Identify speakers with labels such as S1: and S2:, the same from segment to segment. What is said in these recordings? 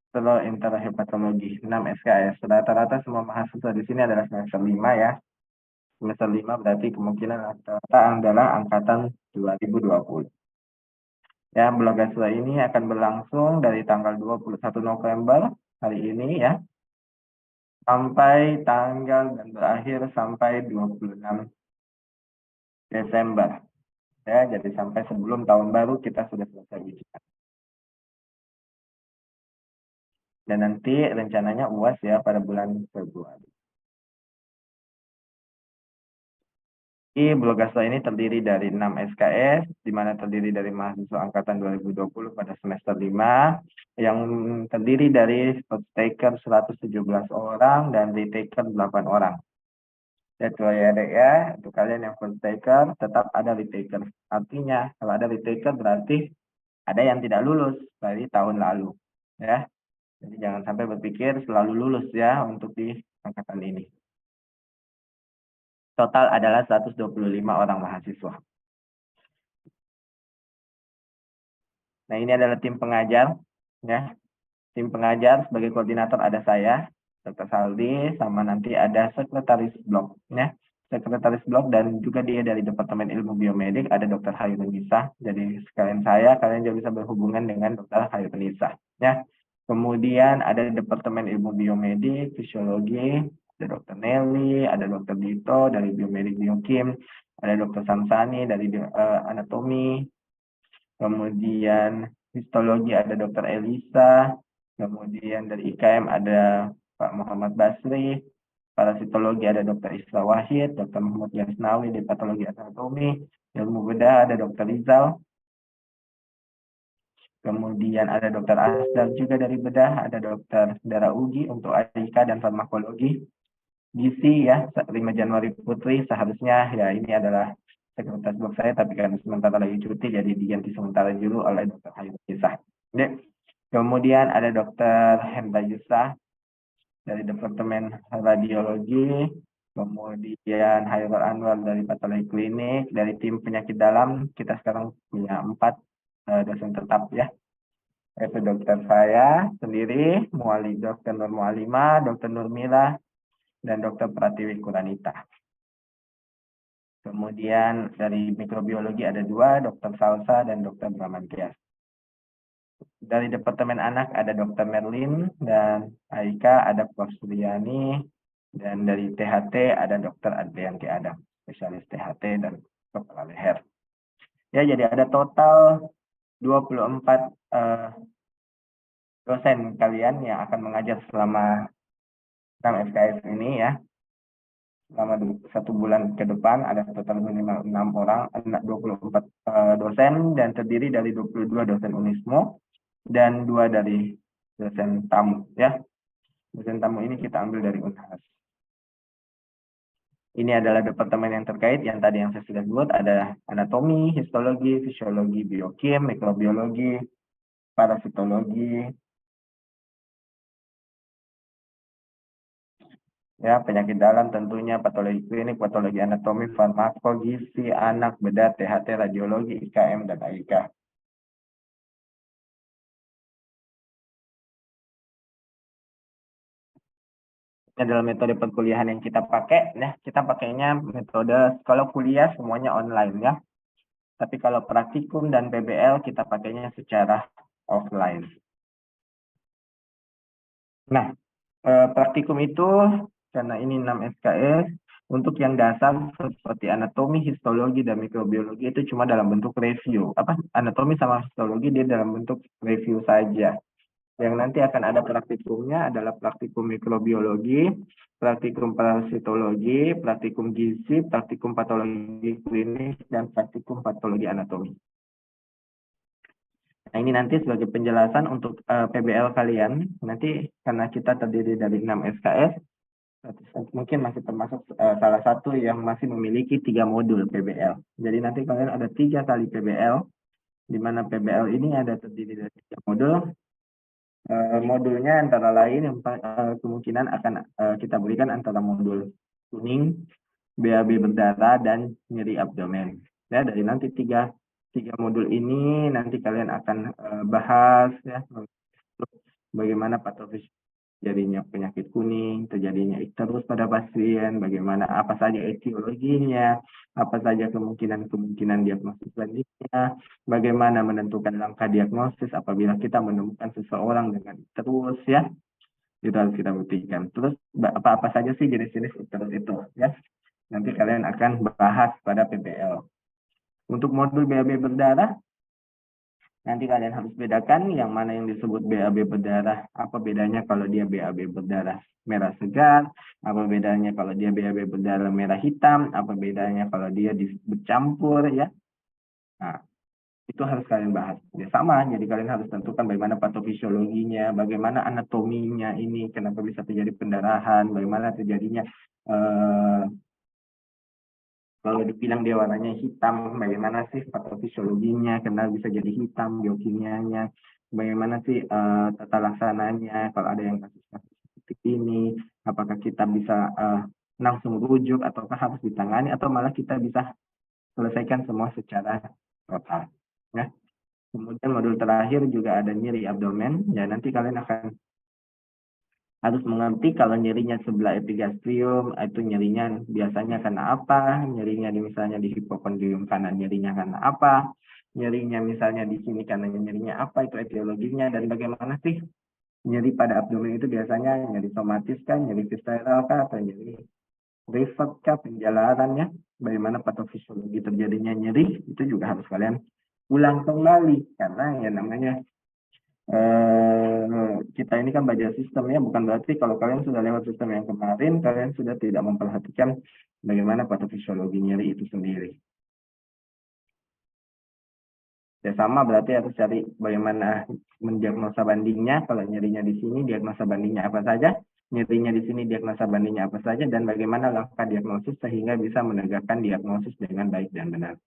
S1: gastroenterohepatologi 6 SKS. Rata-rata semua mahasiswa di sini adalah semester 5 ya. Semester 5 berarti kemungkinan rata-rata adalah angkatan 2020. Ya, Blogastra ini akan berlangsung dari tanggal 21 November hari ini ya, sampai tanggal dan berakhir sampai 26 Desember. Ya, jadi sampai sebelum tahun baru kita sudah selesai ujian. Dan nanti rencananya UAS ya pada bulan Februari. Blogastra ini terdiri dari 6 SKS, di mana terdiri dari mahasiswa angkatan 2020 pada semester 5, yang terdiri dari first taker 117 orang dan retaker 8 orang. Ya, Dek ya, untuk kalian yang first taker, tetap ada retaker. Artinya, kalau ada retaker berarti ada yang tidak lulus dari tahun lalu. Ya, jadi jangan sampai berpikir selalu lulus ya untuk di angkatan ini. Total adalah 125 orang mahasiswa. Nah, ini adalah tim pengajar, ya. Tim pengajar sebagai koordinator ada saya, Dr. Saldi, sama nanti ada sekretaris blok, ya. Sekretaris blok dan juga dia dari Departemen Ilmu Biomedik, ada Dr. Hairunisa. Jadi sekalian kalian juga bisa berhubungan dengan Dr. Hairunisa, ya. Kemudian ada Departemen Ilmu Biomedik, Fisiologi, ada Dr. Nelly, ada Dr. Dito dari Biomedik Biokim, ada Dr. Samsani dari Anatomi, kemudian histologi ada Dr. Elisa, kemudian dari IKM ada Pak Muhammad Basri, parasitologi ada Dr. Isra Wahid, Dr. Muhammad Yasnawi di patologi anatomi, ilmu bedah ada Dr. Rizal, kemudian ada Dr. Asdar juga dari bedah, ada Dr. Dara Ugi untuk AIK dan farmakologi, gizi ya 5 Januari Putri, seharusnya ya ini adalah sekretaris blok saya, tapi karena sementara lagi cuti jadi diganti sementara dulu oleh Dr. Hayu Yusah. Kemudian ada Dr. Hendra Yusah dari Departemen Radiologi, kemudian Hairul Anwar dari Patologi Klinik, dari tim penyakit dalam kita sekarang punya 4 dosen tetap ya. Itu dokter saya sendiri, Dr. Nur Mualima, Dr. Nurmila, dan Dr. Pratiwi Kuranita. Kemudian dari mikrobiologi ada 2, Dr. Salsa dan Dr. Bramantias. Dari Departemen Anak ada Dr. Merlin dan Aika ada Prof. Suryani, dan dari THT ada Dr. Adrianti Adam, spesialis THT dan kepala leher. Ya, jadi ada total 24 dosen kalian yang akan mengajar selama 6 SKS ini ya. Selama 1 bulan ke depan ada total minimal 6 orang, 24 dosen, dan terdiri dari 22 dosen Unismo dan 2 dari dosen tamu ya. Dosen tamu ini kita ambil dari Unhas. Ini adalah departemen yang terkait yang tadi yang saya sudah sebut, ada anatomi, histologi, fisiologi, biokim, mikrobiologi, parasitologi, ya, penyakit dalam tentunya, patologi klinik, patologi anatomi, farmako, gizi, anak, bedah, THT, radiologi, IKM, dan AIK. Ini adalah metode perkuliahan yang kita pakai, ya. Kita pakainya metode, kalau kuliah semuanya online ya. Tapi kalau praktikum dan PBL kita pakainya secara offline. Nah, praktikum itu karena ini 6 SKS, untuk yang dasar seperti anatomi, histologi, dan mikrobiologi itu cuma dalam bentuk review. Anatomi sama histologi dia dalam bentuk review saja. Yang nanti akan ada praktikumnya adalah praktikum mikrobiologi, praktikum parasitologi, praktikum gizi, praktikum patologi klinis, dan praktikum patologi anatomi. Nah, ini nanti sebagai penjelasan untuk PBL kalian. Nanti karena kita terdiri dari 6 SKS, mungkin masih termasuk salah satu yang masih memiliki 3 modul PBL. Jadi nanti kalian ada 3 kali PBL, di mana PBL ini ada terdiri dari 3 modul. Modulnya antara lain yang kemungkinan akan kita berikan antara modul kuning, BAB berdarah, dan nyeri abdomen. Ya, dari nanti tiga modul ini nanti kalian akan bahas ya bagaimana patofisiologi terjadinya penyakit kuning, terjadinya icterus pada pasien, bagaimana apa saja etiologinya, apa saja kemungkinan diagnosis selanjutnya, bagaimana menentukan langkah diagnosis apabila kita menemukan seseorang dengan icterus ya. Itu harus kita buktikan. Terus apa-apa saja sih jenis-jenis icterus itu ya. Nanti kalian akan bahas pada PBL. Untuk modul BAB berdarah, nanti kalian harus bedakan yang mana yang disebut BAB berdarah, apa bedanya kalau dia BAB berdarah merah segar, apa bedanya kalau dia BAB berdarah merah hitam, apa bedanya kalau dia bercampur ya. Nah, itu harus kalian bahas. Ya sama, jadi kalian harus tentukan bagaimana patofisiologinya, bagaimana anatominya ini, kenapa bisa terjadi pendarahan, bagaimana terjadinya kalau dibilang dia warnanya hitam, bagaimana sih patofisiologinya, kenapa bisa jadi hitam, biokimianya, bagaimana sih tata laksananya, kalau ada yang kasus-kasus seperti ini, apakah kita bisa langsung rujuk, ataukah harus ditangani, atau malah kita bisa selesaikan semua secara total. Ya. Kemudian modul terakhir juga ada nyeri abdomen, ya nanti kalian akan harus mengerti kalau nyerinya sebelah epigastrium itu nyerinya biasanya karena apa, nyerinya misalnya di hipokondrium kanan nyerinya karena apa, nyerinya misalnya di sini karena nyerinya apa, itu etiologinya, dan bagaimana sih nyeri pada abdomen itu biasanya nyeri somatis kan, nyeri visceral kah, atau nyeri refleks kah, penjalarannya, bagaimana patofisiologi terjadinya nyeri, itu juga harus kalian ulang kembali karena yang namanya kita ini kan belajar sistemnya, bukan berarti kalau kalian sudah lewat sistem yang kemarin, kalian sudah tidak memperhatikan bagaimana patofisiologi nyeri itu sendiri. Ya sama, berarti harus cari bagaimana mendiagnosa bandingnya, kalau nyerinya di sini, diagnosa bandingnya apa saja, nyerinya di sini, diagnosa bandingnya apa saja, dan bagaimana langkah diagnosis sehingga bisa menegakkan diagnosis dengan baik dan benar.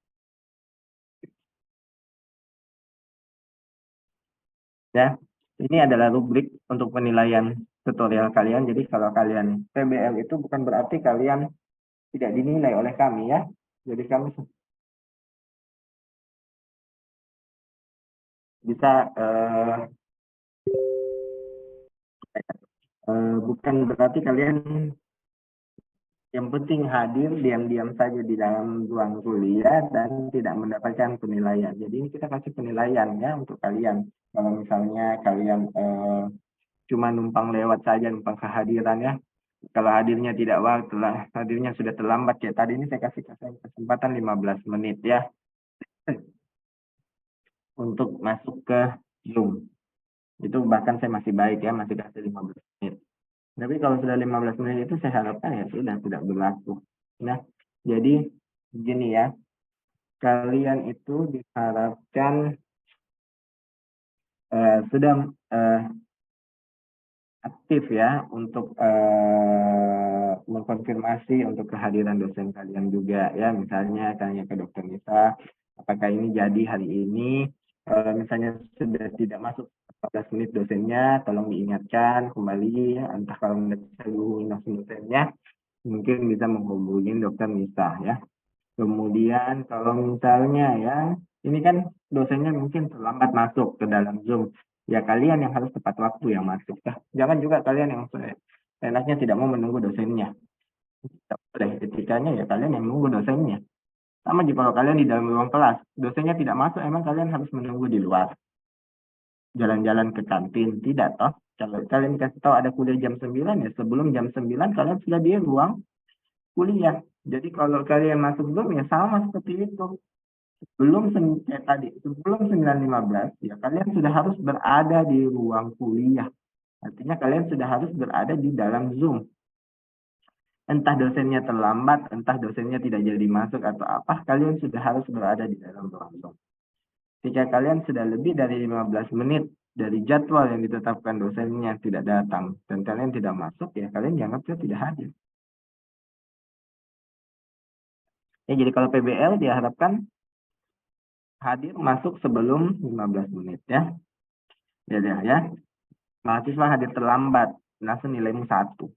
S1: Ya, ini adalah rubrik untuk penilaian tutorial kalian. Jadi kalau kalian PBL itu bukan berarti kalian tidak dinilai oleh kami ya. Jadi kami bisa bukan berarti kalian yang penting hadir diam-diam saja di dalam ruang kuliah dan tidak mendapatkan penilaian. Jadi ini kita kasih penilaian ya untuk kalian. Kalau misalnya kalian cuma numpang lewat saja, numpang kehadiran ya. Kalau hadirnya tidak waktu lah, hadirnya sudah terlambat kayak tadi ini saya kasih kesempatan 15 menit ya untuk masuk ke Zoom. Itu bahkan saya masih baik ya, masih kasih 15 menit. Tapi kalau sudah 15 menit itu saya harapkan ya sudah tidak berlaku. Nah, jadi gini ya, kalian itu diharapkan sudah aktif ya untuk mengkonfirmasi untuk kehadiran dosen kalian juga ya, misalnya tanya ke Dokter Nisa apakah ini jadi hari ini, misalnya sudah tidak masuk 14 menit dosennya tolong diingatkan kembali, entah kalau tidak bisa hubungi dosennya mungkin bisa menghubungi Dokter Nisa ya. Kemudian kalau misalnya ya, ini kan dosennya mungkin terlambat masuk ke dalam Zoom. Ya kalian yang harus tepat waktu yang masuk. Ya. Jangan juga kalian yang enaknya tidak mau menunggu dosennya. Tidak boleh, etikanya ya kalian yang menunggu dosennya. Sama juga kalau kalian di dalam ruang kelas, dosennya tidak masuk, emang kalian harus menunggu di luar. Jalan-jalan ke kantin, tidak toh. Kalau kalian kasih tahu ada kuliah jam 9 ya sebelum jam 9 kalian sudah di ruang kuliah. Jadi kalau kalian masuk Zoom ya sama seperti itu. Sebelum 9.15 ya kalian sudah harus berada di ruang kuliah. Artinya kalian sudah harus berada di dalam Zoom. Entah dosennya terlambat, entah dosennya tidak jadi masuk atau apa, kalian sudah harus berada di dalam ruang Zoom. Jika kalian sudah lebih dari 15 menit dari jadwal yang ditetapkan dosennya tidak datang dan kalian tidak masuk, ya kalian dianggap tidak hadir. Ya, jadi kalau PBL diharapkan hadir masuk sebelum 15 menit ya. Ya. Mahasiswa hadir terlambat, langsung nilaimu 1.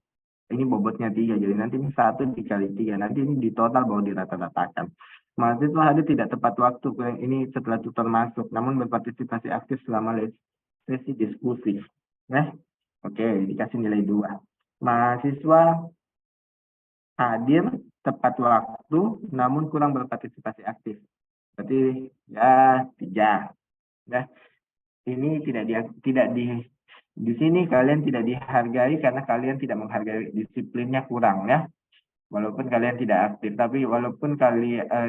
S1: Ini bobotnya 3, jadi nanti ini 1 dikali 3, nanti ini di total baru dirata-ratakan. Mahasiswa hadir tidak tepat waktu, ini setelah tutor masuk, namun berpartisipasi aktif selama sesi diskusi. Nah, oke, dikasih nilai 2. Mahasiswa hadir tepat waktu namun kurang berpartisipasi aktif. Berarti ya 3. Nah, ini di sini kalian tidak dihargai karena kalian tidak menghargai disiplinnya kurang ya. Walaupun kalian tidak aktif, tapi walaupun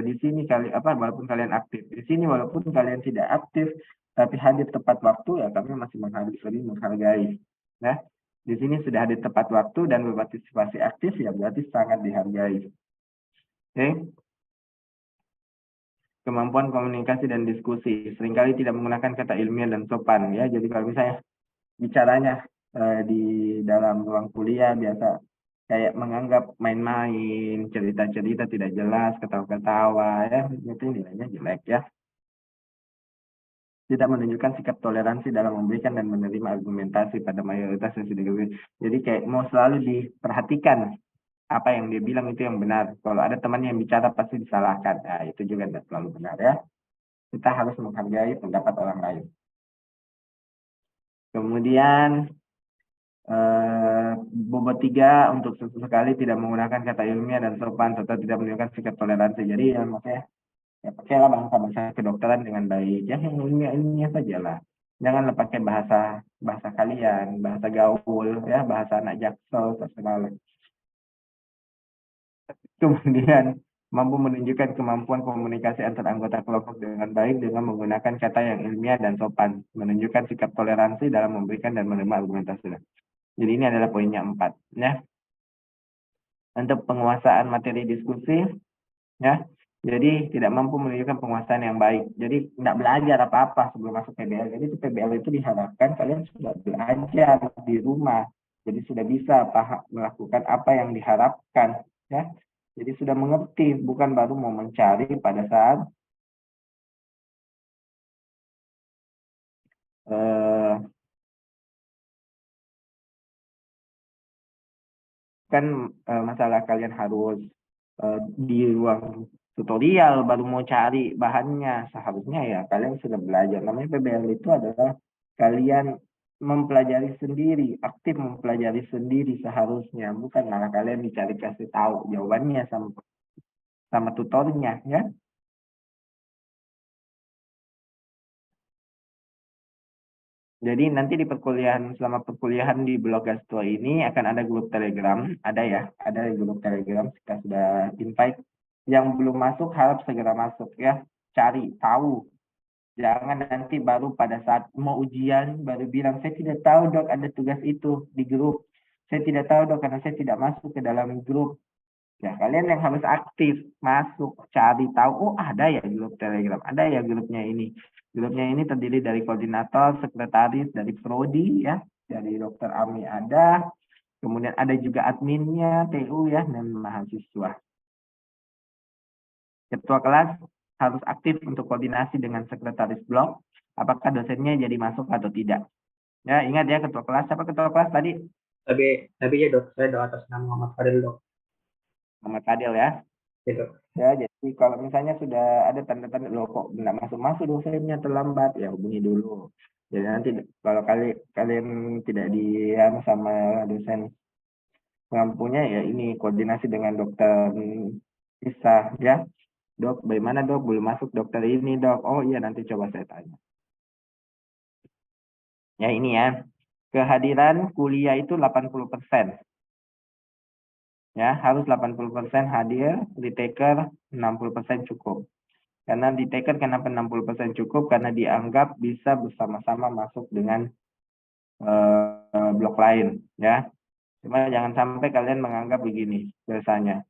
S1: di sini walaupun kalian aktif di sini, walaupun kalian tidak aktif tapi hadir tepat waktu, ya kami masih menghargai ya. Di sini sudah hadir tepat waktu dan berpartisipasi aktif, ya berarti sangat dihargai. Oke. Kemampuan komunikasi dan diskusi seringkali tidak menggunakan kata ilmiah dan sopan ya. Jadi kalau misalnya bicaranya di dalam ruang kuliah biasa kayak menganggap main-main, cerita-cerita tidak jelas, ketawa-ketawa ya, itu nilainya jelek ya. Tidak menunjukkan sikap toleransi dalam memberikan dan menerima argumentasi pada mayoritas yang sudah diberi. Jadi kayak mau selalu diperhatikan apa yang dia bilang itu yang benar. Kalau ada teman yang bicara pasti disalahkan. Nah, itu juga tidak selalu benar ya. Kita harus menghargai pendapat orang lain. Kemudian bobot 3 untuk sesekali tidak menggunakan kata ilmiah dan sopan serta tidak menunjukkan sikap toleransi. Jadi ya maksudnya ya pakailah bahasa kedokteran dengan baik. Ya yang ilmiah saja lah. Janganlah pakai bahasa bahasa kalian, bahasa gaul, ya bahasa anak jaksel, terserah. Kemudian mampu menunjukkan kemampuan komunikasi antar anggota kelompok dengan baik dengan menggunakan kata yang ilmiah dan sopan, menunjukkan sikap toleransi dalam memberikan dan menerima argumentasi. Jadi ini adalah poinnya 4. Ya. Untuk penguasaan materi diskusi, ya. Jadi tidak mampu menunjukkan penguasaan yang baik. Jadi tidak belajar apa-apa sebelum masuk PBL. Jadi itu PBL itu diharapkan kalian sudah belajar di rumah. Jadi sudah bisa melakukan apa yang diharapkan, ya. Jadi sudah mengerti, bukan baru mau mencari pada saat eh, kan masalah kalian harus di ruang tutorial baru mau cari bahannya. Seharusnya ya kalian sudah belajar. Namanya PBL itu adalah kalian mempelajari sendiri, aktif mempelajari sendiri seharusnya, bukan malah kalian dicari kasih tahu jawabannya sama sama tutornya ya. Jadi nanti di perkuliahan, selama perkuliahan di Blog Gastro ini akan ada grup Telegram, ada ya, ada grup Telegram, kita sudah invite. Yang belum masuk harap segera masuk ya, cari tahu. Jangan nanti baru pada saat mau ujian baru bilang saya tidak tahu dok ada tugas itu di grup. Saya tidak tahu dok karena saya tidak masuk ke dalam grup. Ya, kalian yang harus aktif, masuk, cari tahu, oh ada ya grup Telegram, ada ya grupnya ini. Grupnya ini terdiri dari koordinator, sekretaris, dari prodi ya, dari Dokter Ami ada, kemudian ada juga adminnya, TU ya, dan mahasiswa. Ketua kelas harus aktif untuk koordinasi dengan sekretaris blok, apakah dosennya jadi masuk atau tidak. Ya, ingat ya ketua kelas, siapa ketua kelas tadi?
S2: Tapi ya dok, saya dok atas nama Muhammad Fadil dok.
S1: Muhammad Fadil ya.
S2: Gitu.
S1: Ya, jadi kalau misalnya sudah ada tanda-tanda loh kok nggak masuk-masuk dosennya terlambat, ya hubungi dulu. Jadi nanti kalau kalian tidak sama dosen pengampunya, ya ini koordinasi dengan dokter bisa ya. Dok, bagaimana dok? Belum masuk dokter ini dok. Oh iya nanti coba saya tanya. Ya ini ya, kehadiran kuliah itu 80%. Ya, harus 80% hadir, retaker 60% cukup. Karena di Taken kenapa 60% cukup? Karena dianggap bisa bersama-sama masuk dengan blok lain, ya. Cuma jangan sampai kalian menganggap begini, biasanya.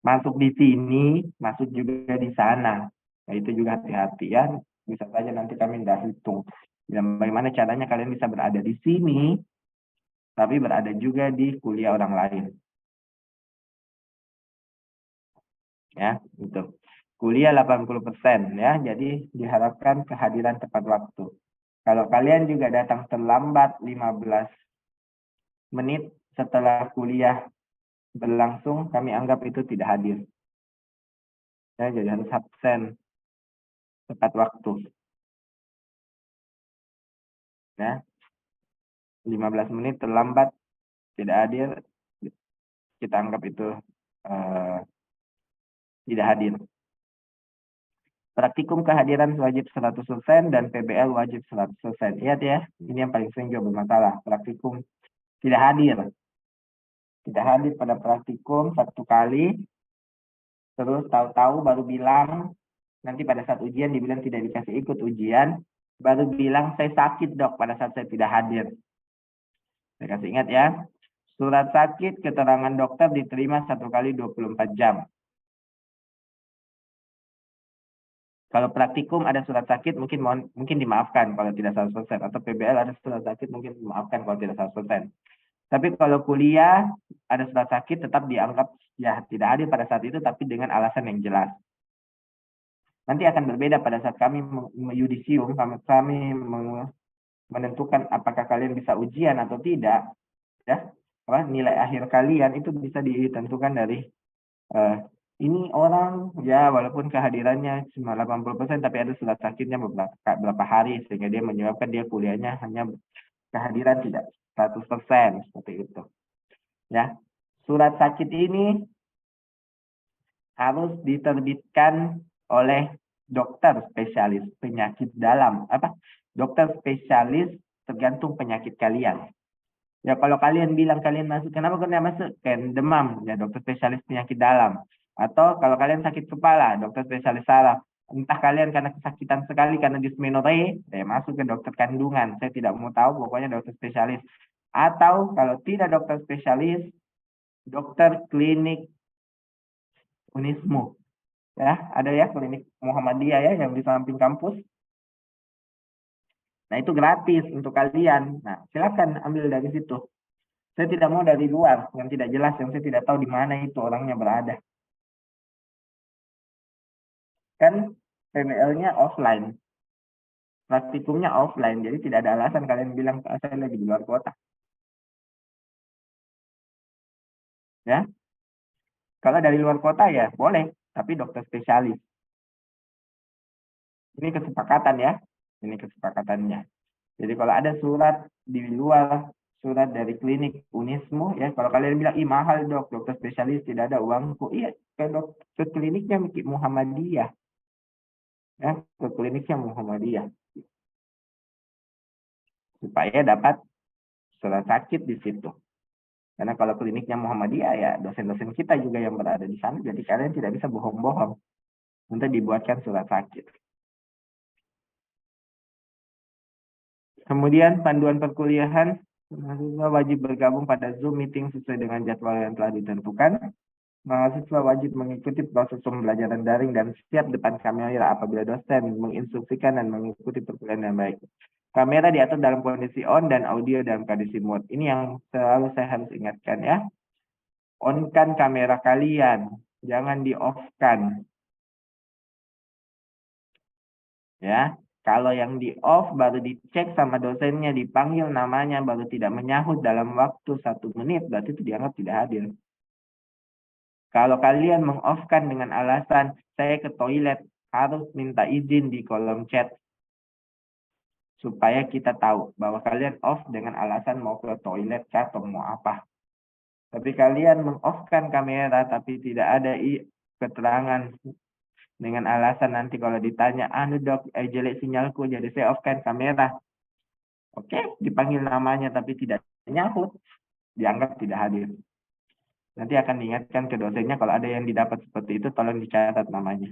S1: Masuk di sini, masuk juga di sana. Nah, itu juga hati-hati ya. Bisa saja nanti kami tidak hitung. Dan bagaimana caranya kalian bisa berada di sini, tapi berada juga di kuliah orang lain. Ya, itu. Kuliah 80% ya, jadi diharapkan kehadiran tepat waktu. Kalau kalian juga datang terlambat 15 menit setelah kuliah berlangsung, kami anggap itu tidak hadir. Ya, jadi harus absen tepat waktu. Ya. 15 menit terlambat, tidak hadir, kita anggap itu tidak hadir. Praktikum kehadiran wajib 100% dan PBL wajib 100%. Ingat ya, ini yang paling sering juga bermasalah. Praktikum tidak hadir. Tidak hadir pada praktikum satu kali, terus tahu-tahu baru bilang, nanti pada saat ujian dibilang tidak dikasih ikut ujian, baru bilang saya sakit dok pada saat saya tidak hadir. Saya kasih ingat ya, surat sakit keterangan dokter diterima 1 kali 24 jam. Kalau praktikum ada surat sakit mungkin dimaafkan kalau tidak 100%, atau PBL ada surat sakit mungkin dimaafkan kalau tidak 100%. Tapi kalau kuliah ada surat sakit tetap dianggap ya tidak hadir pada saat itu, tapi dengan alasan yang jelas. Nanti akan berbeda pada saat kami yudisium, kami menentukan apakah kalian bisa ujian atau tidak. Ya, nilai akhir kalian itu bisa ditentukan dari ini orang ya walaupun kehadirannya cuma 80% tapi ada surat sakitnya beberapa hari sehingga dia menyebabkan dia kuliahnya hanya kehadiran tidak 100% seperti itu. Ya, surat sakit ini harus diterbitkan oleh dokter spesialis penyakit dalam. Dokter spesialis tergantung penyakit kalian. Ya kalau kalian bilang kalian masuk, kenapa kalian masuk? Kan demam, ya dokter spesialis penyakit dalam. Atau kalau kalian sakit kepala, dokter spesialis saraf. Entah kalian karena kesakitan sekali karena dysmenorrhea, saya masuk ke dokter kandungan. Saya tidak mau tahu, pokoknya dokter spesialis. Atau kalau tidak dokter spesialis, dokter klinik Unismu. Ya, ada ya klinik Muhammadiyah ya yang di samping kampus. Nah, itu gratis untuk kalian. Nah, silakan ambil dari situ. Saya tidak mau dari luar yang tidak jelas, yang saya tidak tahu di mana itu orangnya berada. Kan PBL-nya offline. Praktikumnya offline, jadi tidak ada alasan kalian bilang saya lagi di luar kota. Ya. Kalau dari luar kota ya boleh, tapi dokter spesialis. Ini kesepakatan ya. Ini kesepakatannya. Jadi kalau ada surat di luar, surat dari klinik Unismu, ya kalau kalian bilang, ih mahal dok, dokter spesialis tidak ada uangku. Iya, ke kliniknya Muhammadiyah. Ya, ke kliniknya Muhammadiyah. Supaya dapat surat sakit di situ. Karena kalau kliniknya Muhammadiyah, ya dosen-dosen kita juga yang berada di sana, jadi kalian tidak bisa bohong-bohong untuk dibuatkan surat sakit. Kemudian panduan perkuliahan, mahasiswa wajib bergabung pada Zoom meeting sesuai dengan jadwal yang telah ditentukan. Mahasiswa wajib mengikuti proses pembelajaran daring dan siap depan kamera apabila dosen menginstruksikan dan mengikuti perkuliahan dengan baik. Kamera diatur dalam kondisi on dan audio dalam kondisi mute. Ini yang selalu saya harus ingatkan ya. On-kan kamera kalian, jangan di-off-kan. Ya, kalau yang di-off baru dicek sama dosennya, dipanggil namanya, baru tidak menyahut dalam waktu 1 menit, berarti itu dianggap tidak hadir. Kalau kalian meng-off-kan dengan alasan, saya ke toilet, harus minta izin di kolom chat. Supaya kita tahu bahwa kalian off dengan alasan mau ke toilet atau mau apa. Tapi kalian meng-off-kan kamera, tapi tidak ada keterangan dengan alasan nanti kalau ditanya, anu dok, jelek sinyalku, jadi saya off-kan kamera. Oke, dipanggil namanya tapi tidak nyahut, dianggap tidak hadir. Nanti akan diingatkan ke dosennya kalau ada yang didapat seperti itu, tolong dicatat namanya.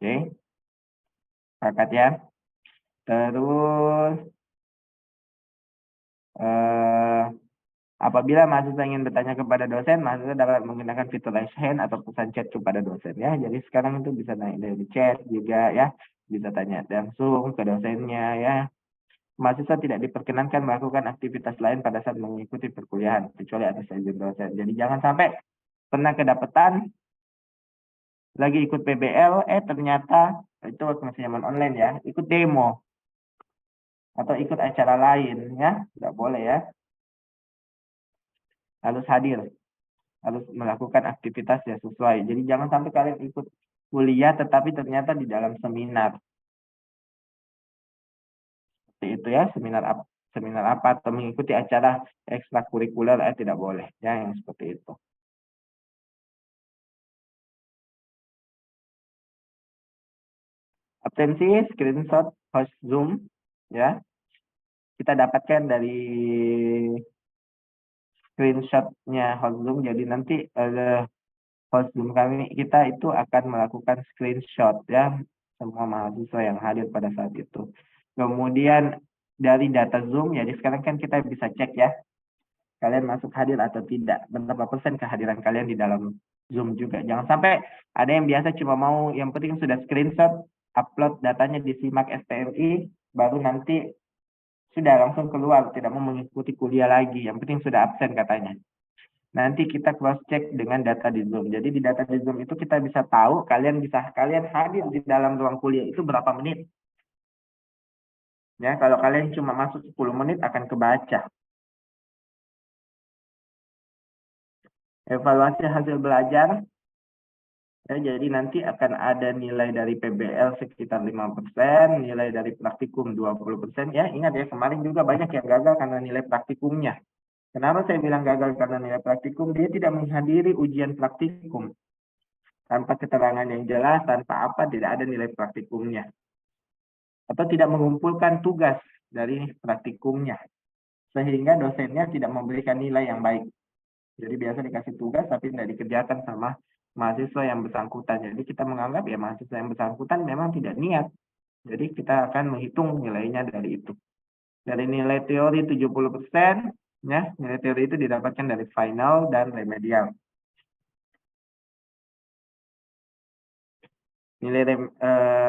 S1: Oke, sepakat ya. Terus, apabila mahasiswa ingin bertanya kepada dosen, mahasiswa dapat menggunakan fitur raise hand atau pesan chat kepada dosen ya. Jadi sekarang itu bisa naik dari chat juga ya, bisa tanya langsung ke dosennya ya. Mahasiswa tidak diperkenankan melakukan aktivitas lain pada saat mengikuti perkuliahan, kecuali atas izin dosen. Jadi jangan sampai pernah kedapatan lagi ikut PBL, ternyata itu masih zaman online ya, ikut demo atau ikut acara lain ya, nggak boleh ya. Harus hadir, harus melakukan aktivitas yang sesuai. Jadi jangan sampai kalian ikut kuliah tetapi ternyata di dalam seminar. seperti itu ya, seminar apa atau mengikuti acara ekstrakurikuler tidak boleh ya yang seperti itu. Absensi screenshot host Zoom ya. Kita dapatkan dari screenshotnya host Zoom. Jadi nanti host Zoom kita itu akan melakukan screenshot ya semua mahasiswa yang hadir pada saat itu. Kemudian dari data Zoom, jadi sekarang kan kita bisa cek ya kalian masuk hadir atau tidak, berapa persen kehadiran kalian di dalam Zoom juga. Jangan sampai ada yang biasa cuma mau yang penting sudah screenshot, upload datanya di simak STMI, baru nanti sudah langsung keluar, tidak mau mengikuti kuliah lagi, yang penting sudah absen katanya. Nanti kita cross check dengan data di Zoom. Jadi di data di Zoom itu kita bisa tahu kalian hadir di dalam ruang kuliah itu berapa menit. Ya, kalau kalian cuma masuk 10 menit akan kebaca. Evaluasi hasil belajar. Ya, jadi nanti akan ada nilai dari PBL sekitar 5%, nilai dari praktikum 20%. Ya, ingat ya, kemarin juga banyak yang gagal karena nilai praktikumnya. Kenapa saya bilang gagal karena nilai praktikum? Dia tidak menghadiri ujian praktikum. Tanpa keterangan yang jelas, tanpa apa, tidak ada nilai praktikumnya. Atau tidak mengumpulkan tugas dari praktikumnya. Sehingga dosennya tidak memberikan nilai yang baik. Jadi biasa dikasih tugas tapi tidak dikerjakan sama mahasiswa yang bersangkutan. Jadi kita menganggap ya mahasiswa yang bersangkutan memang tidak niat. Jadi kita akan menghitung nilainya dari itu. Dari nilai teori 70%, ya, nilai teori itu didapatkan dari final dan remedial.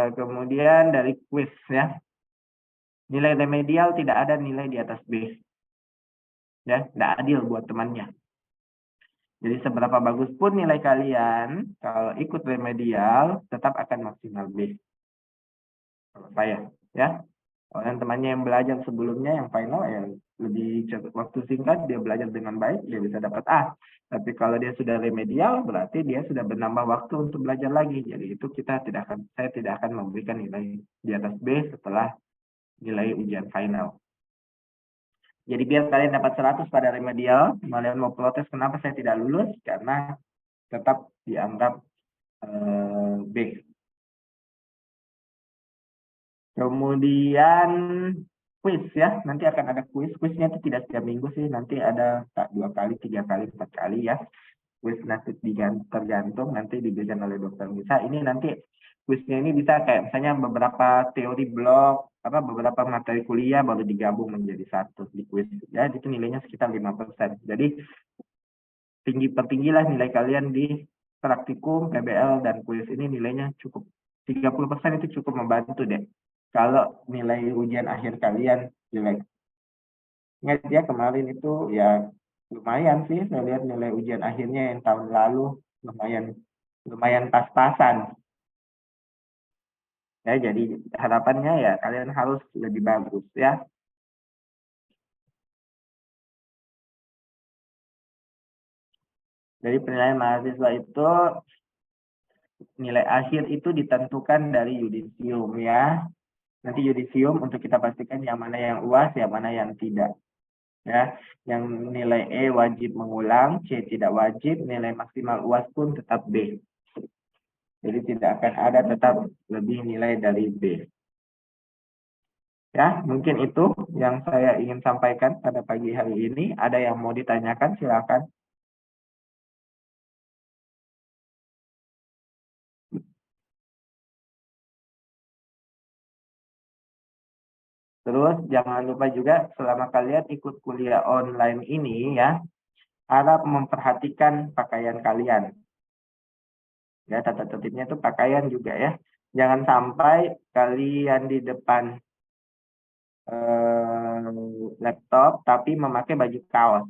S1: Kemudian dari quiz ya. Nilai remedial tidak ada nilai di atas B. Ya, tidak adil buat temannya. Jadi seberapa bagus pun nilai kalian, kalau ikut remedial tetap akan maksimal B. Kalau saya, ya. Orang temannya yang belajar sebelumnya yang final ya lebih cepat, waktu singkat dia belajar dengan baik dia bisa dapat A. Tapi kalau dia sudah remedial berarti dia sudah menambah waktu untuk belajar lagi. Jadi itu saya tidak akan memberikan nilai di atas B setelah nilai ujian final. Jadi biar kalian dapat 100 pada remedial, kalian mau protes kenapa saya tidak lulus karena tetap dianggap B. Kemudian quiz ya, nanti akan ada quiz. Quiznya itu tidak setiap minggu sih, nanti ada 2 kali, 3 kali, 4 kali ya. Quiz nanti tergantung nanti diberikan oleh dokter Bisa. Ini nanti quiznya ini bisa kayak misalnya beberapa teori blok, beberapa materi kuliah baru digabung menjadi satu di quiz. Ya, itu nilainya sekitar 5%. Jadi pertinggilah nilai kalian di praktikum, PBL, dan quiz ini nilainya cukup 30% itu cukup membantu deh. Kalau nilai ujian akhir kalian jelek. Ingat ya kemarin itu ya lumayan sih saya lihat nilai ujian akhirnya yang tahun lalu lumayan pas-pasan. Ya, jadi harapannya ya kalian harus lebih bagus ya. Jadi penilaian mahasiswa itu nilai akhir itu ditentukan dari yudisium ya. Nanti yudisium untuk kita pastikan yang mana yang UAS, yang mana yang tidak. Ya, yang nilai E wajib mengulang, C tidak wajib, nilai maksimal UAS pun tetap B. Jadi tidak akan ada tetap lebih nilai dari B. Ya, mungkin itu yang saya ingin sampaikan pada pagi hari ini. Ada yang mau ditanyakan, silakan. Terus jangan lupa juga selama kalian ikut kuliah online ini ya, harap memperhatikan pakaian kalian. Ya, tata tertibnya itu pakaian juga ya. Jangan sampai kalian di depan laptop tapi memakai baju kaos.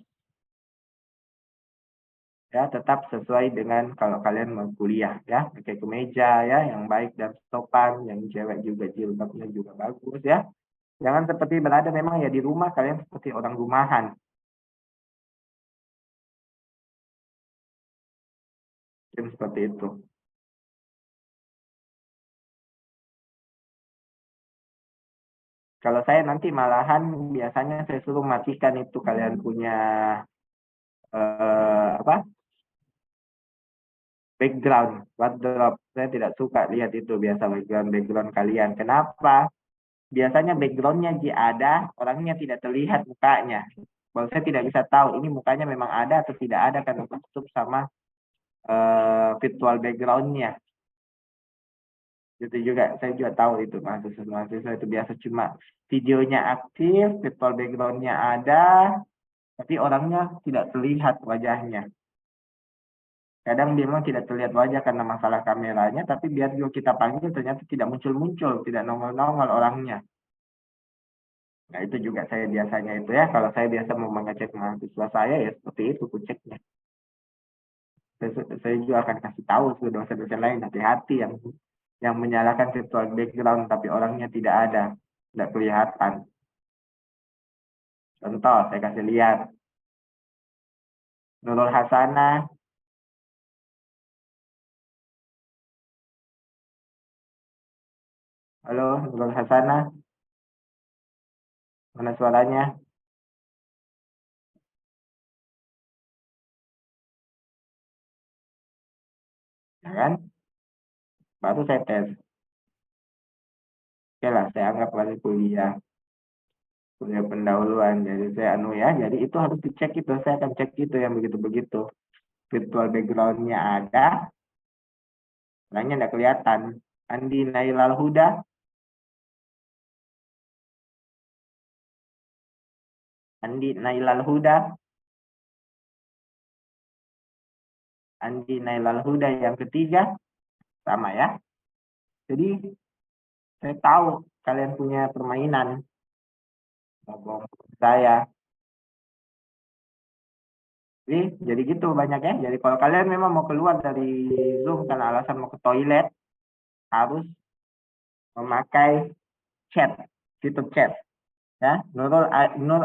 S1: Ya, tetap sesuai dengan kalau kalian mau kuliah ya, pakai kemeja ya yang baik dan sopan, yang cewek juga jilbabnya juga bagus ya. Jangan seperti berada memang ya di rumah kalian seperti orang rumahan. Seperti itu. Kalau saya nanti malahan biasanya saya suruh matikan itu kalian punya apa background wardrobe. Saya tidak suka lihat itu biasa background kalian. Kenapa? Biasanya backgroundnya ada, orangnya tidak terlihat mukanya. Kalau saya tidak bisa tahu ini mukanya memang ada atau tidak ada karena tertutup sama virtual backgroundnya. Itu juga saya juga tahu itu mahasiswa itu biasa cuma videonya aktif, virtual backgroundnya ada, tapi orangnya tidak terlihat wajahnya. Kadang dia memang tidak terlihat wajah karena masalah kameranya, tapi biar juga kita panggil ternyata tidak muncul-muncul, tidak nongol-nongol orangnya. Nah itu juga saya biasanya itu ya, kalau saya biasa mau mengecek mahasiswa saya ya seperti itu kuceknya. Saya juga akan kasih tahu ke dosen-dosen lain hati-hati yang menyalakan virtual background tapi orangnya tidak ada, tidak kelihatan. Contoh, saya kasih lihat. Nurul Hasanah, halo Nurul Hasanah, mana suaranya? Ya kan? Baru saya tes. Oke lah, saya anggap lagi kuliah pendahuluan. Jadi saya ya, jadi itu harus dicek itu. Saya akan cek itu yang begitu-begitu. Virtual backgroundnya ada, orangnya tidak kelihatan. Andi Nailal Huda, Andi Nailal Huda, Andi Nailal Huda yang ketiga, sama ya. Jadi saya tahu kalian punya permainan. Ngomong saya. Jadi gitu banyak ya. Jadi kalau kalian memang mau keluar dari Zoom karena alasan mau ke toilet, harus memakai chat, fitur chat. Ya, Nur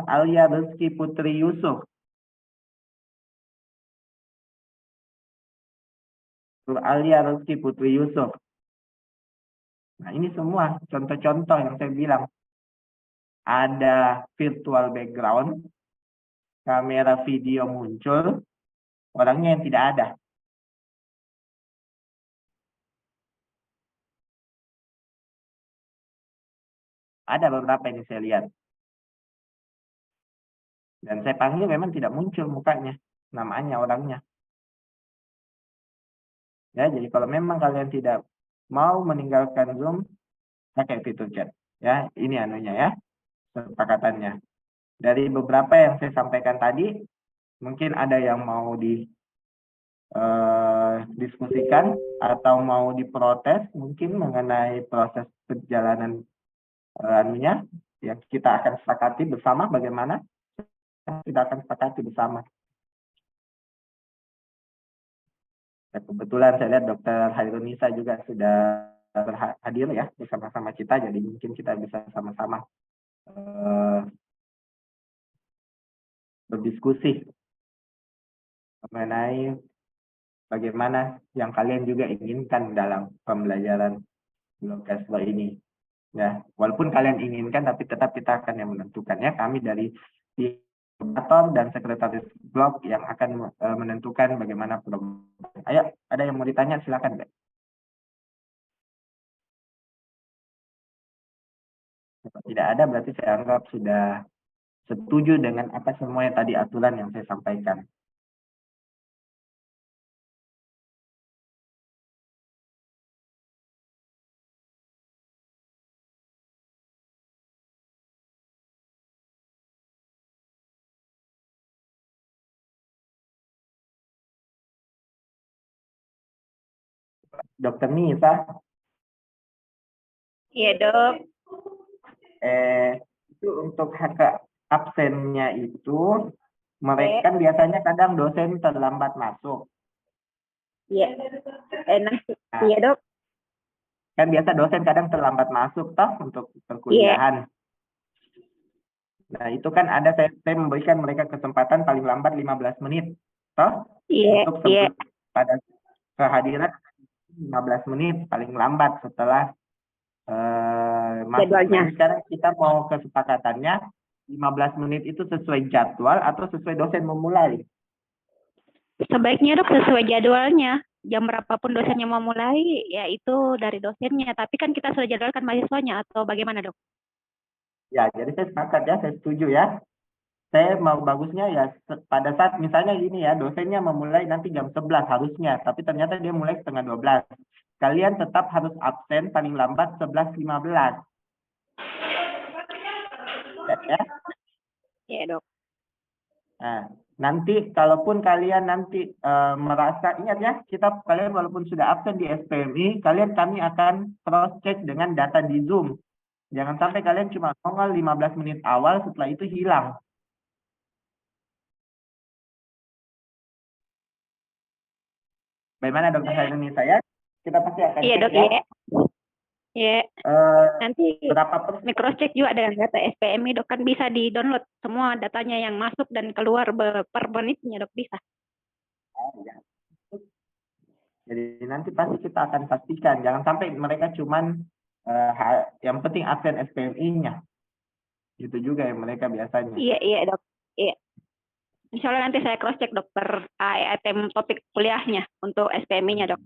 S1: Alia Rizky Putri Yusuf. Nur Alia Rizky Putri Yusuf. Nah, ini semua contoh-contoh yang saya bilang. Ada virtual background, kamera video muncul, orangnya yang tidak ada. Ada beberapa yang saya lihat. Dan saya panggil memang tidak muncul mukanya, namanya orangnya. Ya, jadi kalau memang kalian tidak mau meninggalkan Zoom, pakai fitur chat. Ya, ini anunya ya, kesepakatannya. Dari beberapa yang saya sampaikan tadi, mungkin ada yang mau diskusikan atau mau diprotes mungkin mengenai proses perjalanan anunya yang kita akan sepakati bersama bagaimana kita akan sepakati bersama. Dan kebetulan saya lihat Dr. Hairunisa juga sudah hadir ya bersama-sama kita, jadi mungkin kita bisa sama-sama berdiskusi mengenai bagaimana yang kalian juga inginkan dalam pembelajaran Blogcast ini. Ya, walaupun kalian inginkan, tapi tetap kita akan yang menentukan ya. Kami dari koordinator dan sekretaris blog yang akan menentukan bagaimana program. Ayo, ada yang mau ditanya silakan, Mbak. Tidak ada, berarti saya anggap sudah setuju dengan apa semua yang tadi aturan yang saya sampaikan. Dokter Nisa,
S3: Iya, Dok.
S1: Itu untuk hak absennya itu mereka kan biasanya kadang dosen terlambat masuk.
S3: Iya. Iya, Dok.
S1: Kan biasa dosen kadang terlambat masuk toh untuk perkuliahan. Nah, itu kan ada saya memberikan mereka kesempatan paling lambat 15 menit toh untuk pada kehadiran 15 menit paling lambat setelah masuk.
S3: Jadwalnya.
S1: Nah, sekarang kita mau kesepakatannya 15 menit itu sesuai jadwal atau sesuai dosen memulai.
S3: Sebaiknya dok sesuai jadwalnya. Jam berapapun dosennya mau mulai, ya itu dari dosennya. Tapi kan kita sudah jadwalkan mahasiswanya atau bagaimana dok?
S1: Ya, jadi saya sepakat ya, saya setuju ya. Saya mau bagusnya ya pada saat misalnya gini ya, dosennya memulai nanti jam 11 harusnya, tapi ternyata dia mulai setengah 12. Kalian tetap harus absen paling lambat 11.15. Ya.
S3: Iya dok.
S1: Nah, nanti kalaupun kalian nanti merasa, ingat ya, kalian walaupun sudah absen di SPMI, kami akan cross check dengan data di Zoom. Jangan sampai kalian cuma nongol 15 menit awal, setelah itu hilang. Bagaimana Dokter Hairuni? Kita pasti akan
S3: Iya
S1: cek
S3: dok,
S1: ya.
S3: iya. Iya. Nanti
S1: Berapa persen?
S3: cross check juga dengan data SPMI dok, kan bisa di download semua datanya yang masuk dan keluar per menitnya dok, bisa.
S1: Ya. Jadi nanti pasti kita akan pastikan, jangan sampai mereka cuman yang penting absen SPMI-nya. Itu juga yang mereka biasanya.
S3: Iya dok. Iya. Misalnya nanti saya cross check dok per item topik kuliahnya untuk SPMI-nya dok.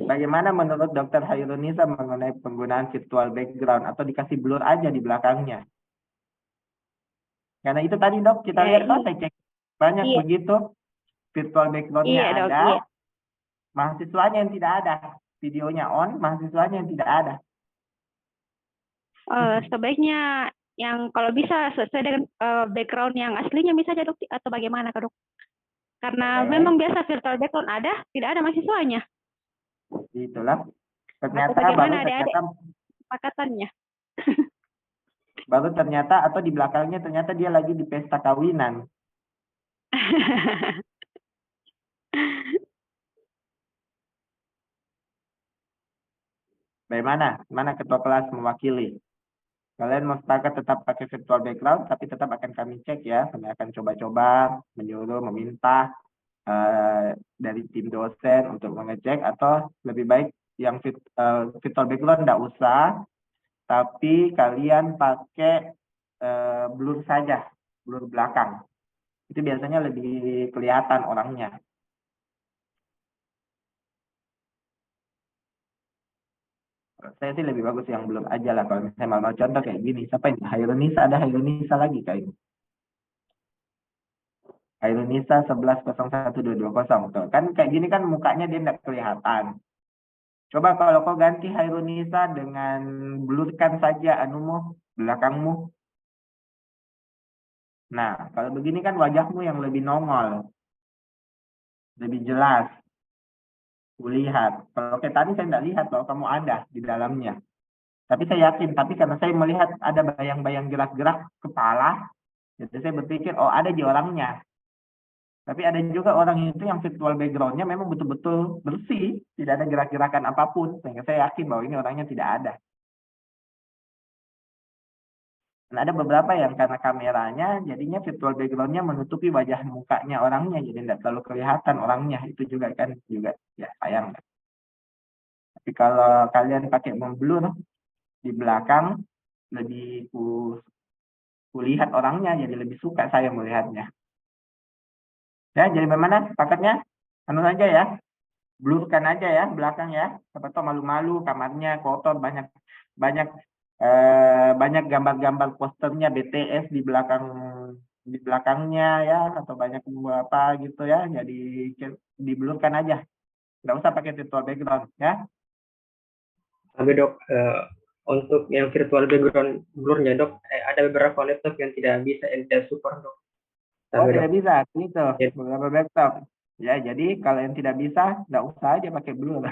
S1: Bagaimana menurut Dokter Hairunisa mengenai penggunaan virtual background atau dikasih blur aja di belakangnya? Karena itu tadi dok, kita lihat
S3: iya.
S1: saya cek banyak
S3: Iya.
S1: begitu virtual background-nya
S3: Iya dok,
S1: ada,
S3: iya.
S1: mahasiswanya yang tidak ada, videonya on, mahasiswanya yang tidak ada.
S3: Sebaiknya yang kalau bisa sesuai dengan background yang aslinya misalnya dok, atau bagaimana dok? Karena
S1: Oke.
S3: memang biasa virtual background ada, tidak ada mahasiswanya.
S1: Itulah.
S3: Atau
S1: Ternyata
S3: bagaimana adik-adik kesepakatannya?
S1: baru ternyata atau di belakangnya ternyata dia lagi di pesta kawinan. Bagaimana? Mana ketua kelas mewakili? Kalian mau sepakat tetap pakai virtual background, tapi tetap akan kami cek ya. Kami akan coba-coba menyuruh, meminta dari tim dosen untuk mengecek, atau lebih baik yang virtual background tidak usah, tapi kalian pakai blur saja, blur belakang. Itu biasanya lebih kelihatan orangnya. Saya sih lebih bagus yang belum aja lah. Kalau misalnya mau contoh kayak gini, siapa ini? Hairunisa, ada Hairunisa lagi kayak ini. Hairunisa 11012220 tuh. Kan kayak gini kan mukanya dia tidak kelihatan. Coba kalau kau ganti Hairunisa dengan blurkan saja anumu, belakangmu. Nah, kalau begini kan wajahmu yang lebih nongol. Lebih jelas. Kulihat. Kalau kayak tadi saya tidak lihat bahwa kamu ada di dalamnya. Tapi saya yakin, tapi karena saya melihat ada bayang-bayang gerak-gerak kepala, jadi saya berpikir, oh ada di orangnya. Tapi ada juga orang itu yang virtual background-nya memang betul-betul bersih, tidak ada gerak-gerakan apapun, sehingga saya yakin bahwa ini orangnya tidak ada. Dan ada beberapa yang karena kameranya, jadinya virtual background-nya menutupi wajah mukanya orangnya, jadi tidak terlalu kelihatan orangnya. Itu juga kan juga ya sayang. Tapi kalau kalian pakai memblur di belakang, lebih kulihat orangnya, jadi lebih suka saya melihatnya. Ya, jadi bagaimana paketnya? Anu saja ya, blurkan aja ya belakang ya. Siapa tahu malu-malu, kamarnya kotor, banyak banyak gambar-gambar posternya BTS di belakangnya ya, atau banyak apa gitu ya. Jadi diblurkan aja, nggak usah pakai virtual background ya.
S2: Tapi dok, untuk yang virtual background blurnya dok, ada beberapa laptop yang tidak bisa tidak support dok.
S1: Oh,
S2: Tapi,
S1: tidak
S2: dok.
S1: bisa, gitu.
S2: Ya.
S1: Beberapa laptop. Ya, jadi kalau yang tidak bisa, nggak usah aja pakai blur.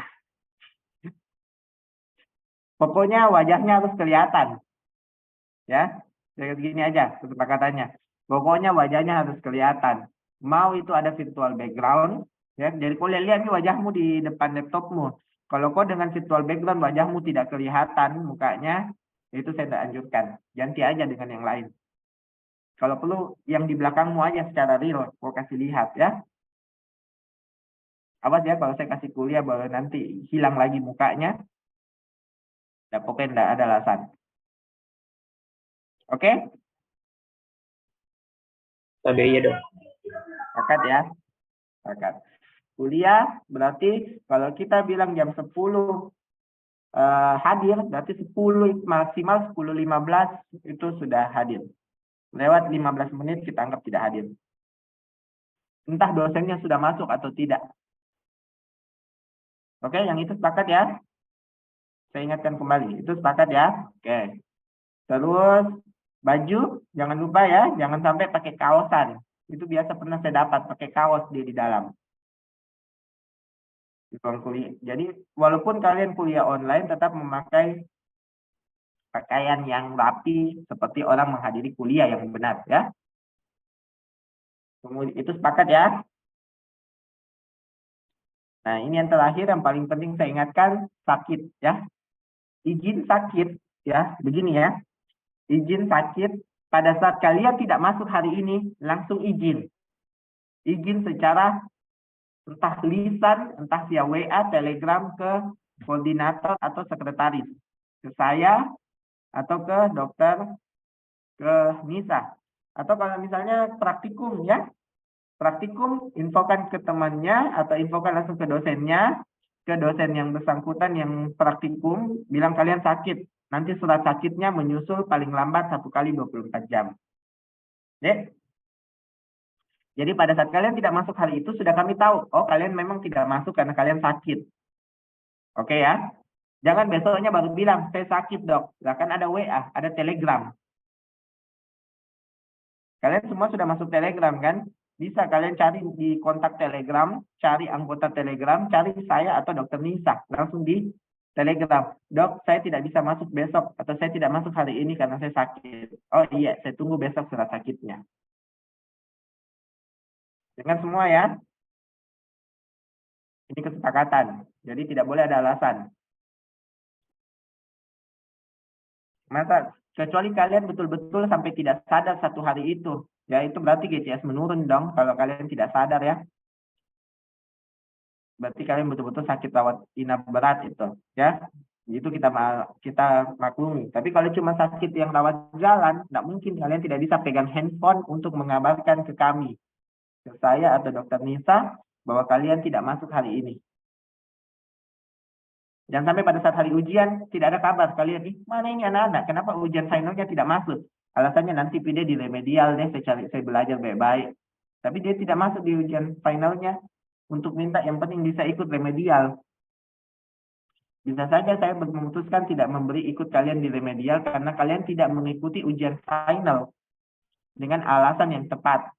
S1: Pokoknya wajahnya harus kelihatan. Ya, kayak gini aja kesepakatannya. Pokoknya wajahnya harus kelihatan. Mau itu ada virtual background, ya. Jadi kau lihat nih wajahmu di depan laptopmu. Kalau kau dengan virtual background wajahmu tidak kelihatan mukanya, itu saya tidak anjurkan. Ganti aja dengan yang lain. Kalau perlu yang di belakangmu aja secara real, kau kasih lihat ya. Awas ya kalau saya kasih kuliah baru nanti hilang lagi mukanya. Nah, pokoknya enggak ada alasan. Oke?
S2: Tapi iya dok.
S1: Sepakat ya? Sepakat. Kuliah berarti kalau kita bilang jam 10 hadir, berarti 10 maksimal 10.15 itu sudah hadir. Lewat 15 menit kita anggap tidak hadir. Entah dosennya sudah masuk atau tidak. Oke, yang itu sepakat ya? Saya ingatkan kembali, itu sepakat ya? Oke. Terus baju, jangan lupa ya, jangan sampai pakai kaosan. Itu biasa pernah saya dapat, pakai kaos dia di dalam. Di ruang kuliah. Jadi, walaupun kalian kuliah online, tetap memakai pakaian yang rapi, seperti orang menghadiri kuliah yang benar ya. Kemudian, itu sepakat ya? Nah, ini yang terakhir, yang paling penting saya ingatkan, sakit ya. Izin sakit ya, begini ya. Izin sakit pada saat kalian tidak masuk hari ini, langsung izin. Izin secara entah lisan, entah via WA, Telegram ke koordinator atau sekretaris. Ke saya atau ke dokter, ke Nisa. Atau kalau misalnya praktikum ya, praktikum infokan ke temannya atau infokan langsung ke dosennya, ke dosen yang bersangkutan yang praktikum, bilang kalian sakit. Nanti surat sakitnya menyusul paling lambat 1 kali 24 jam. Oke? Jadi pada saat kalian tidak masuk hari itu, sudah kami tahu, oh kalian memang tidak masuk karena kalian sakit. Oke ya? Jangan besoknya baru bilang, saya sakit dok. Nah, kan ada WA, ada Telegram. Kalian semua sudah masuk Telegram kan? Bisa kalian cari di kontak Telegram, cari anggota Telegram, cari saya atau dokter Nisa. Langsung di Telegram. Dok, saya tidak bisa masuk besok. Atau saya tidak masuk hari ini karena saya sakit. Oh iya, saya tunggu besok surat sakitnya. Dengan semua ya. Ini kesepakatan. Jadi tidak boleh ada alasan. Masa kecuali kalian betul-betul sampai tidak sadar satu hari itu. Ya itu berarti GCS menurun dong kalau kalian tidak sadar ya. Berarti kalian betul-betul sakit rawat inap berat itu ya. Itu kita maklumi. Tapi kalau cuma sakit yang rawat jalan, tidak mungkin kalian tidak bisa pegang handphone untuk mengabarkan ke kami, ke saya atau dokter Nisa bahwa kalian tidak masuk hari ini. Jangan sampai pada saat hari ujian tidak ada kabar kalian, mana ini anak-anak, kenapa ujian finalnya tidak masuk? Alasannya nanti dia di remedial deh, saya belajar baik-baik. Tapi dia tidak masuk di ujian finalnya untuk minta yang penting bisa ikut remedial. Bisa saja saya memutuskan tidak memberi ikut kalian di remedial karena kalian tidak mengikuti ujian final dengan alasan yang tepat.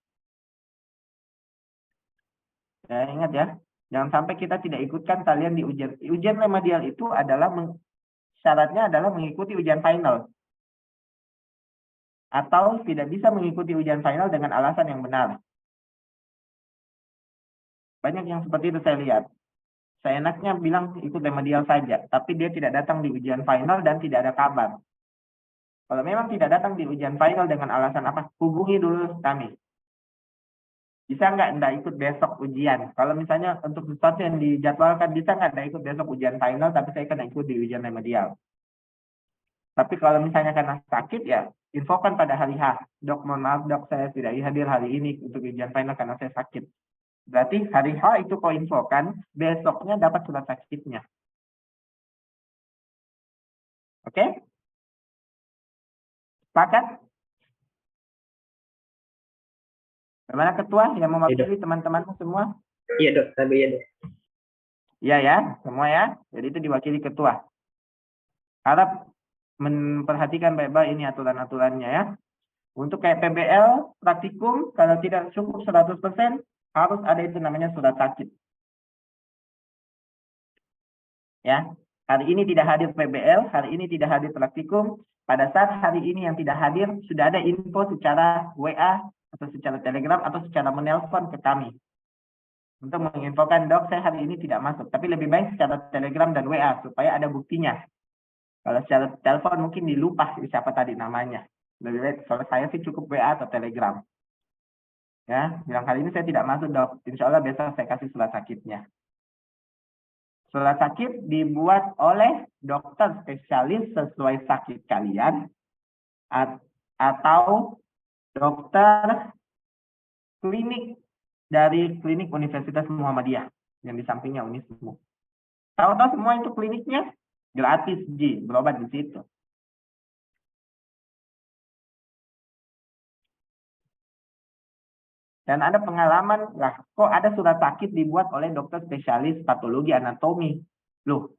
S1: Ya, ingat ya, jangan sampai kita tidak ikutkan kalian di ujian. Ujian remedial itu adalah syaratnya adalah mengikuti ujian final. Atau tidak bisa mengikuti ujian final dengan alasan yang benar. Banyak yang seperti itu saya lihat. Saya enaknya bilang ikut remedial saja, tapi dia tidak datang di ujian final dan tidak ada kabar. Kalau memang tidak datang di ujian final dengan alasan apa, hubungi dulu kami. Bisa nggak ikut besok ujian? Kalau misalnya untuk sesuatu yang dijadwalkan, bisa nggak ikut besok ujian final, tapi saya akan ikut di ujian remedial. Tapi kalau misalnya karena sakit, ya infokan pada hari H. Dok, mohon maaf dok, saya tidak hadir hari ini untuk ujian final karena saya sakit. Berarti hari H itu kau infokan, besoknya dapat surat sakitnya. Oke? Sepakat? Bagaimana ketua yang mewakili teman-temanmu semua?
S2: Iya dok, tapi iya dok.
S1: Iya ya, semua ya. Jadi itu diwakili ketua. Harap memperhatikan baik-baik ini aturan-aturannya ya. Untuk kayak PBL, praktikum, kalau tidak cukup 100%, harus ada itu namanya surat sakit. Ya, hari ini tidak hadir PBL, hari ini tidak hadir praktikum. Pada saat hari ini yang tidak hadir, sudah ada info secara WA, atau secara Telegram, atau secara menelpon ke kami. Untuk menginfokan, dok, saya hari ini tidak masuk. Tapi lebih baik secara Telegram dan WA, supaya ada buktinya. Kalau secara telepon mungkin dilupa siapa tadi namanya. Lebih baik, kalau saya sih cukup WA atau Telegram. Ya, bilang hari ini saya tidak masuk dok. Insya Allah besok saya kasih surat sakitnya. Surat sakit dibuat oleh dokter spesialis sesuai sakit kalian atau dokter klinik dari klinik Universitas Muhammadiyah yang di sampingnya Unismu. Tahu-tahu semua itu kliniknya gratis, Ji, berobat di situ. Dan ada pengalaman, lah kok ada surat sakit dibuat oleh dokter spesialis patologi anatomi. Loh,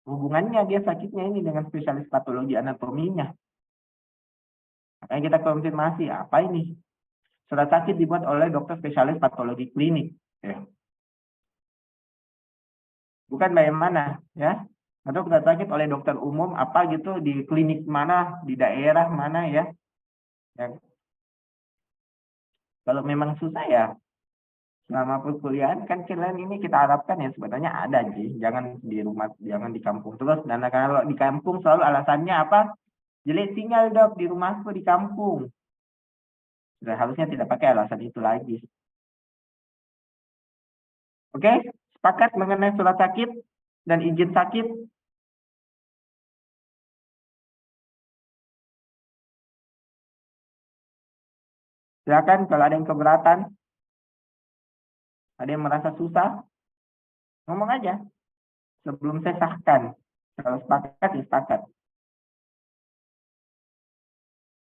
S1: hubungannya dia sakitnya ini dengan spesialis patologi anatominya. Makanya kita konfirmasi, apa ini? Surat sakit dibuat oleh dokter spesialis patologi klinik. Ya. Bukan bagaimana, ya. Atau surat sakit oleh dokter umum, apa gitu, di klinik mana, di daerah mana, ya. Ya. Kalau memang susah ya, selama perkuliahan kan kalian ini kita harapkan ya sebenarnya ada sih, jangan di rumah, jangan di kampung terus. Dan kalau di kampung selalu alasannya apa? Jelek sinyal dok di rumahku di kampung. Sudah harusnya tidak pakai alasan itu lagi. Oke, sepakat mengenai surat sakit dan izin sakit? Silakan kalau ada yang keberatan, ada yang merasa susah, ngomong aja sebelum saya sahkan. Kalau sepakat ya sepakat.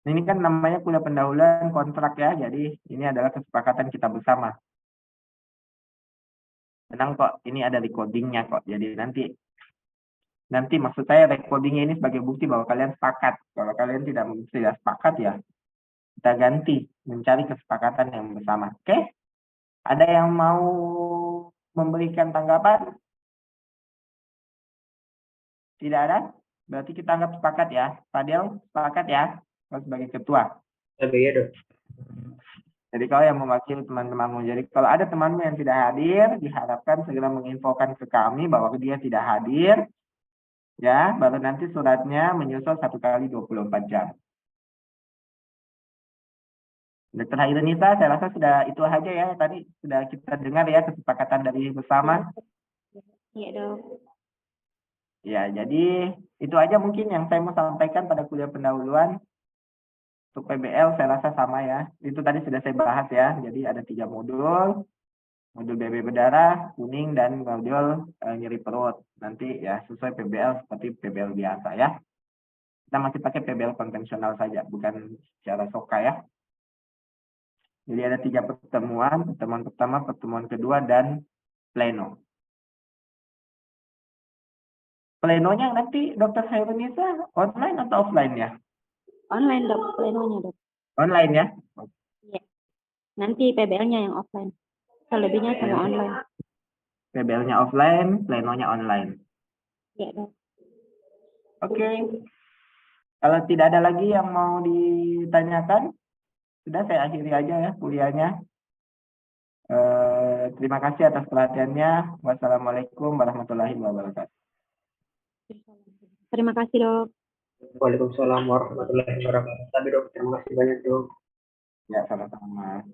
S1: Ini kan namanya kuliah pendahuluan kontrak ya, jadi ini adalah kesepakatan kita bersama. Tenang kok, ini ada recordingnya kok, jadi nanti maksud saya recordingnya ini sebagai bukti bahwa kalian sepakat. Kalau kalian tidak sepakat ya kita ganti, mencari kesepakatan yang bersama. Oke? Ada yang mau memberikan tanggapan? Tidak ada? Berarti kita anggap sepakat ya. Fadil, sepakat ya? Kalau sebagai ketua.
S2: Iya dok.
S1: Jadi kalau yang mewakili teman-temanmu, jadi kalau ada temanmu yang tidak hadir, diharapkan segera menginfokan ke kami bahwa dia tidak hadir, ya, baru nanti suratnya menyusul 1 kali 24 jam. Dr. Hairunisa, saya rasa sudah itu aja ya, tadi sudah kita dengar ya kesepakatan dari bersama.
S3: Iya dok.
S1: Ya, jadi itu aja mungkin yang saya mau sampaikan pada kuliah pendahuluan. Untuk PBL saya rasa sama ya. Itu tadi sudah saya bahas ya. Jadi ada 3 modul. Modul BB berdarah, kuning, dan modul nyeri perut. Nanti ya sesuai PBL seperti PBL biasa ya. Kita masih pakai PBL konvensional saja, bukan secara SOKA ya. Jadi ada 3 pertemuan. Pertemuan pertama, pertemuan kedua, dan pleno. Plenonya nanti Dr. Hairunisa online atau offline ya?
S3: Online dok, plenonya dok.
S1: Online ya?
S3: Iya. Nanti PBL-nya yang offline. Selebihnya semua online.
S1: PBL-nya offline, plenonya online.
S3: Iya dok.
S1: Oke. Kalau tidak ada lagi yang mau ditanyakan, sudah saya akhiri aja ya kuliahnya. Terima kasih atas perhatiannya. Wassalamualaikum warahmatullahi wabarakatuh.
S3: Terima kasih dok.
S2: Waalaikumsalam warahmatullahi wabarakatuh. Tapi dok, terima kasih banyak dok.
S1: Ya, sama-sama.